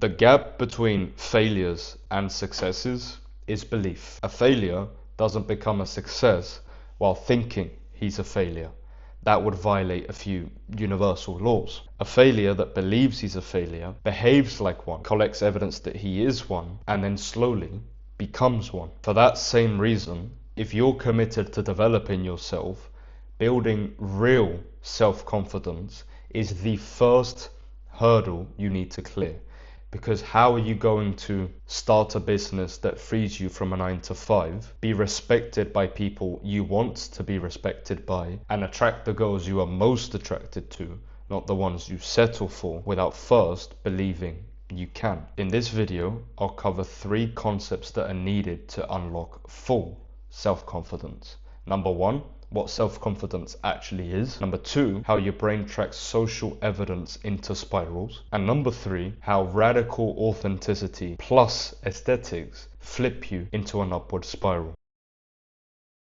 The gap between failures and successes is belief. A failure doesn't become a success while thinking he's a failure. That would violate a few universal laws. A failure that believes he's a failure, behaves like one, collects evidence that he is one, and then slowly becomes one. For that same reason, if you're committed to developing yourself, building real self-confidence is the first hurdle you need to clear. Because how are you going to start a business that frees you from a 9 to 5, be respected by people you want to be respected by, and attract the girls you are most attracted to, not the ones you settle for, without first believing you can? In this video, I'll cover 3 concepts that are needed to unlock full self-confidence. Number 1, what self-confidence actually is. Number 2, how your brain tracks social evidence into spirals. And number 3, how radical authenticity plus aesthetics flip you into an upward spiral.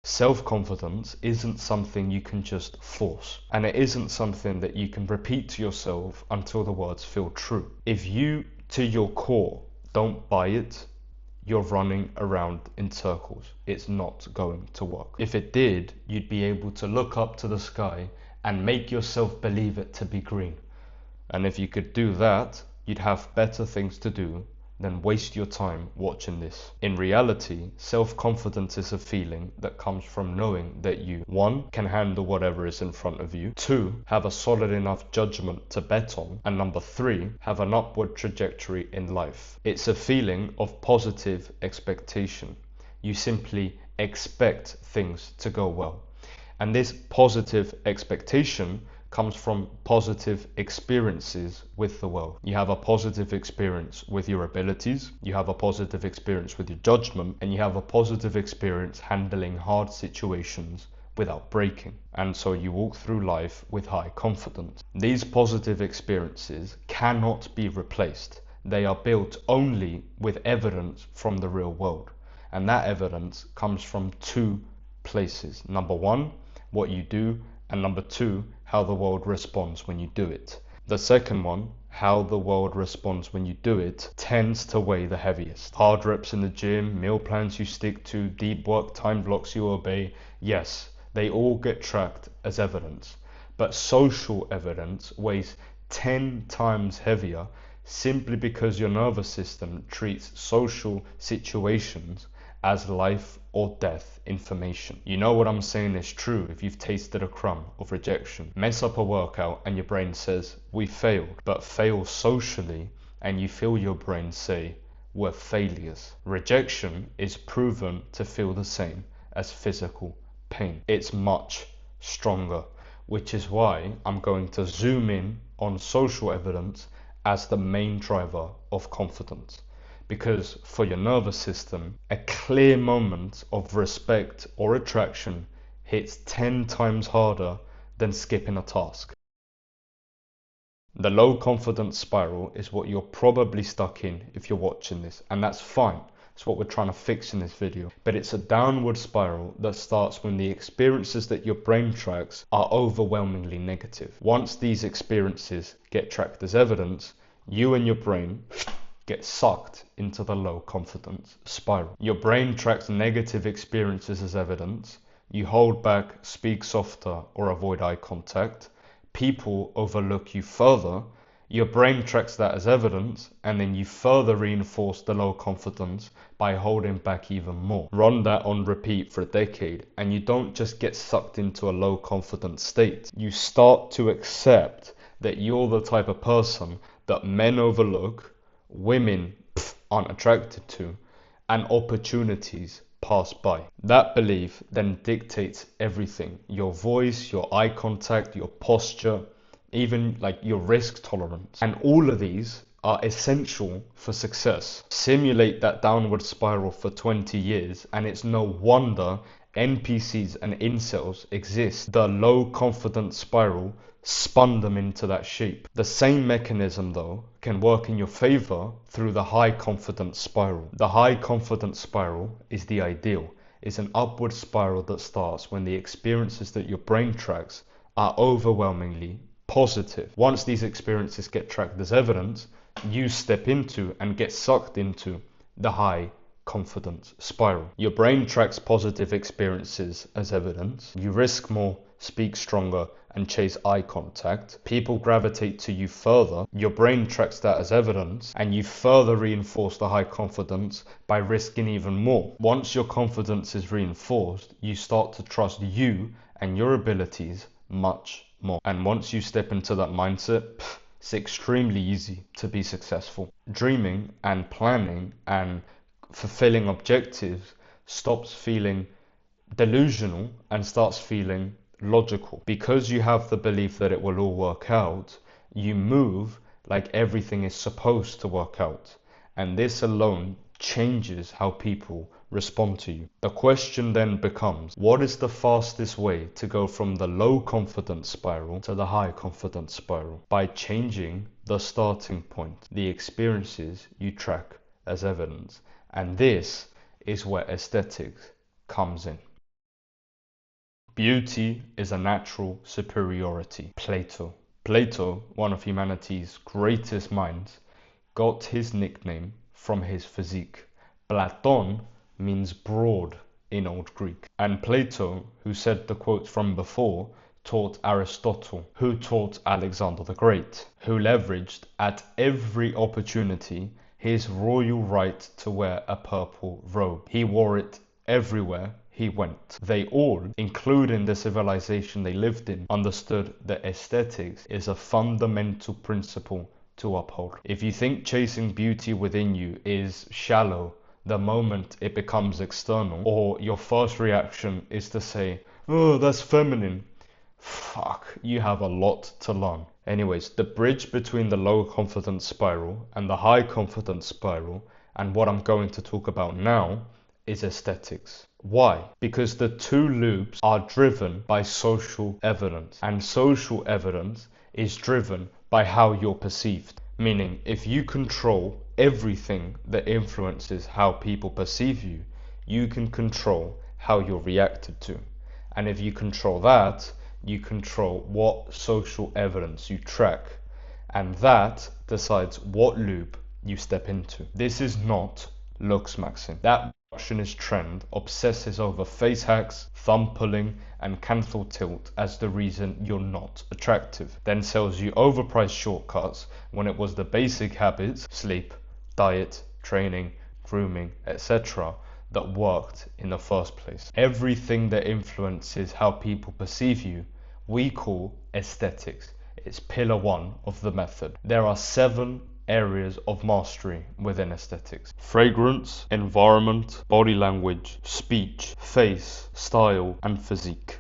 Self-confidence isn't something you can just force, and it isn't something that you can repeat to yourself until the words feel true. If you, to your core, don't buy it, you're running around in circles. It's not going to work. If it did, you'd be able to look up to the sky and make yourself believe it to be green. And if you could do that, you'd have better things to do than waste your time watching this. In reality, self-confidence is a feeling that comes from knowing that you, 1, can handle whatever is in front of you, 2, have a solid enough judgment to bet on, and number 3, have an upward trajectory in life. It's a feeling of positive expectation. You simply expect things to go well. And this positive expectation comes from positive experiences with the world. You have a positive experience with your abilities, you have a positive experience with your judgment, and you have a positive experience handling hard situations without breaking. And so you walk through life with high confidence. These positive experiences cannot be replaced. They are built only with evidence from the real world. And that evidence comes from 2 places. Number 1, what you do, and number 2, how the world responds when you do it. The second one, how the world responds when you do it, tends to weigh the heaviest. Hard reps in the gym, meal plans you stick to, deep work, time blocks you obey, yes, they all get tracked as evidence. But social evidence weighs 10 times heavier simply because your nervous system treats social situations as life or death information. You know what I'm saying is true if you've tasted a crumb of rejection. Mess up a workout and your brain says, we failed, but fail socially and you feel your brain say, we're failures. Rejection is proven to feel the same as physical pain. It's much stronger, which is why I'm going to zoom in on social evidence as the main driver of confidence. Because for your nervous system, a clear moment of respect or attraction hits 10 times harder than skipping a task. The low confidence spiral is what you're probably stuck in if you're watching this, and that's fine. It's what we're trying to fix in this video. But it's a downward spiral that starts when the experiences that your brain tracks are overwhelmingly negative. Once these experiences get tracked as evidence, you and your brain get sucked into the low confidence spiral. Your brain tracks negative experiences as evidence. You hold back, speak softer, or avoid eye contact. People overlook you further. Your brain tracks that as evidence, and then you further reinforce the low confidence by holding back even more. Run that on repeat for a decade, and you don't just get sucked into a low confidence state. You start to accept that you're the type of person that men overlook, women aren't attracted to, and opportunities pass by. That belief then dictates everything. Your voice, your eye contact, your posture, even like your risk tolerance. And all of these are essential for success. Simulate that downward spiral for 20 years and it's no wonder NPCs and incels exist. The low confidence spiral spun them into that shape. The same mechanism though can work in your favor through the high confidence spiral. The high confidence spiral is the ideal. It's an upward spiral that starts when the experiences that your brain tracks are overwhelmingly positive. Once these experiences get tracked as evidence, you step into and get sucked into the high confidence spiral. Your brain tracks positive experiences as evidence. You risk more, speak stronger, and chase eye contact. People gravitate to you further. Your brain tracks that as evidence, and you further reinforce the high confidence by risking even more. Once your confidence is reinforced, you start to trust you and your abilities much more. And once you step into that mindset, it's extremely easy to be successful. Dreaming and planning and fulfilling objectives stops feeling delusional and starts feeling logical. Because you have the belief that it will all work out, you move like everything is supposed to work out. And this alone changes how people respond to you. The question then becomes, what is the fastest way to go from the low confidence spiral to the high confidence spiral? By changing the starting point, the experiences you track as evidence. And this is where aesthetics comes in. Beauty is a natural superiority. Plato, one of humanity's greatest minds, got his nickname from his physique. Platon means broad in Old Greek. And Plato, who said the quote from before, taught Aristotle, who taught Alexander the Great, who leveraged at every opportunity his royal right to wear a purple robe. He wore it everywhere he went. They all, including the civilization they lived in, understood that aesthetics is a fundamental principle to uphold. If you think chasing beauty within you is shallow the moment it becomes external, or your first reaction is to say, oh, that's feminine, fuck, you have a lot to learn. Anyways, the bridge between the low confidence spiral and the high confidence spiral, and what I'm going to talk about now, is aesthetics. Why? Because the two loops are driven by social evidence, and social evidence is driven by how you're perceived. Meaning, if you control everything that influences how people perceive you, you can control how you're reacted to. And if you control that, you control what social evidence you track. And that decides what loop you step into. This is not looks maxing. That reductionist trend obsesses over face hacks, thumb pulling, and canthal tilt as the reason you're not attractive, then sells you overpriced shortcuts when it was the basic habits, sleep, diet, training, grooming, etc. that worked in the first place. Everything that influences how people perceive you, we call aesthetics. It's pillar one of the method. There are 7 areas of mastery within aesthetics: fragrance, environment, body language, speech, face, style, and physique.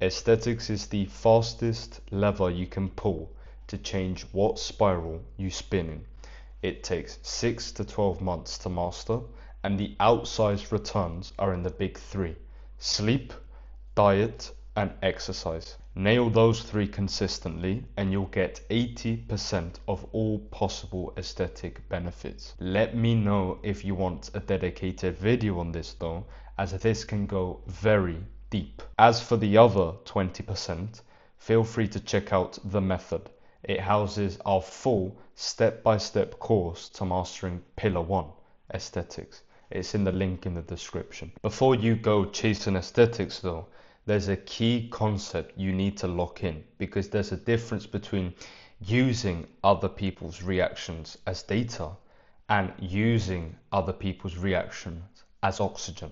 Aesthetics is the fastest lever you can pull to change what spiral you spin in. It takes 6 to 12 months to master, and the outsized returns are in the big 3: sleep, diet, and exercise. Nail those 3 consistently and you'll get 80% of all possible aesthetic benefits. Let me know if you want a dedicated video on this though, as this can go very deep. As for the other 20%, feel free to check out the method. It houses our full step-by-step course to mastering pillar 1, aesthetics. It's in the link in the description. Before you go chasing aesthetics though, there's a key concept you need to lock in, because there's a difference between using other people's reactions as data and using other people's reactions as oxygen.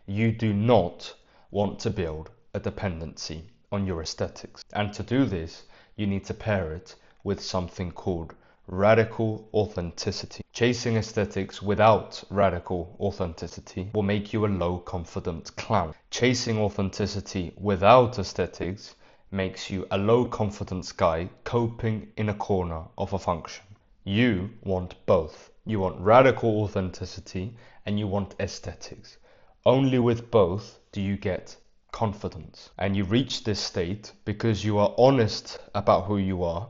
You do not want to build a dependency on your aesthetics. And to do this, you need to pair it with something called radical authenticity. Chasing aesthetics without radical authenticity will make you a low confident clown. Chasing authenticity without aesthetics makes you a low confidence guy coping in a corner of a function. You want both. You want radical authenticity and you want aesthetics. Only with both do you get confidence. And you reach this state because you are honest about who you are,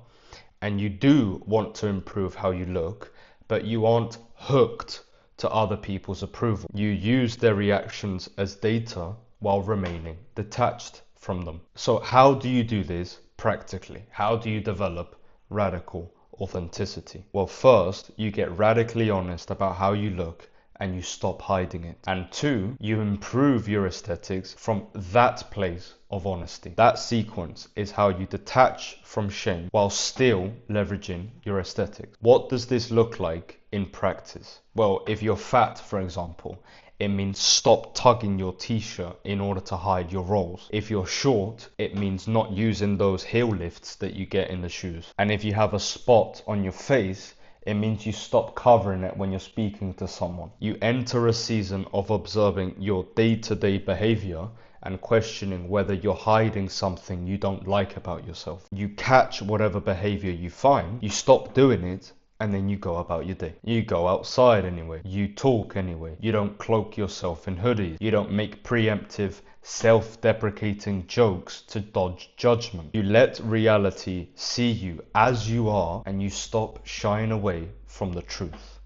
and you do want to improve how you look, but you aren't hooked to other people's approval. You use their reactions as data while remaining detached from them. So how do you do this practically? How do you develop radical authenticity? Well, first, you get radically honest about how you look and you stop hiding it. And two, you improve your aesthetics from that place of honesty. That sequence is how you detach from shame while still leveraging your aesthetics. What does this look like in practice? Well, if you're fat, for example, it means stop tugging your t-shirt in order to hide your rolls. If you're short, it means not using those heel lifts that you get in the shoes. And if you have a spot on your face, it means you stop covering it when you're speaking to someone. You enter a season of observing your day-to-day behavior and questioning whether you're hiding something you don't like about yourself. You catch whatever behavior you find, you stop doing it, and then you go about your day. You go outside anyway. You talk anyway. You don't cloak yourself in hoodies. You don't make preemptive, self-deprecating jokes to dodge judgment. You let reality see you as you are and you stop shying away from the truth.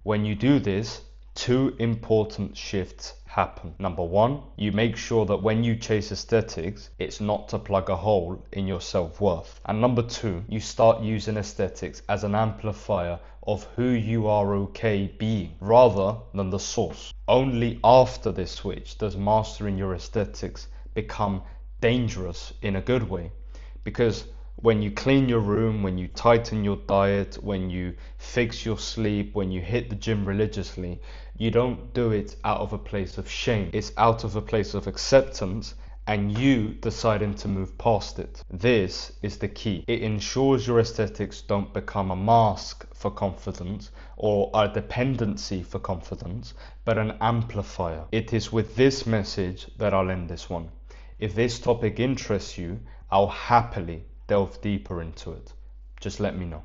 When you do this, two important shifts happen. Number one, you make sure that when you chase aesthetics, it's not to plug a hole in your self-worth. And number two, you start using aesthetics as an amplifier of who you are okay being, rather than the source. Only after this switch does mastering your aesthetics become dangerous in a good way. Because when you clean your room, when you tighten your diet, when you fix your sleep, when you hit the gym religiously, you don't do it out of a place of shame. It's out of a place of acceptance and you deciding to move past it. This is the key. It ensures your aesthetics don't become a mask for confidence or a dependency for confidence, but an amplifier. It is with this message that I'll end this one. If this topic interests you, I'll happily delve deeper into it. Just let me know.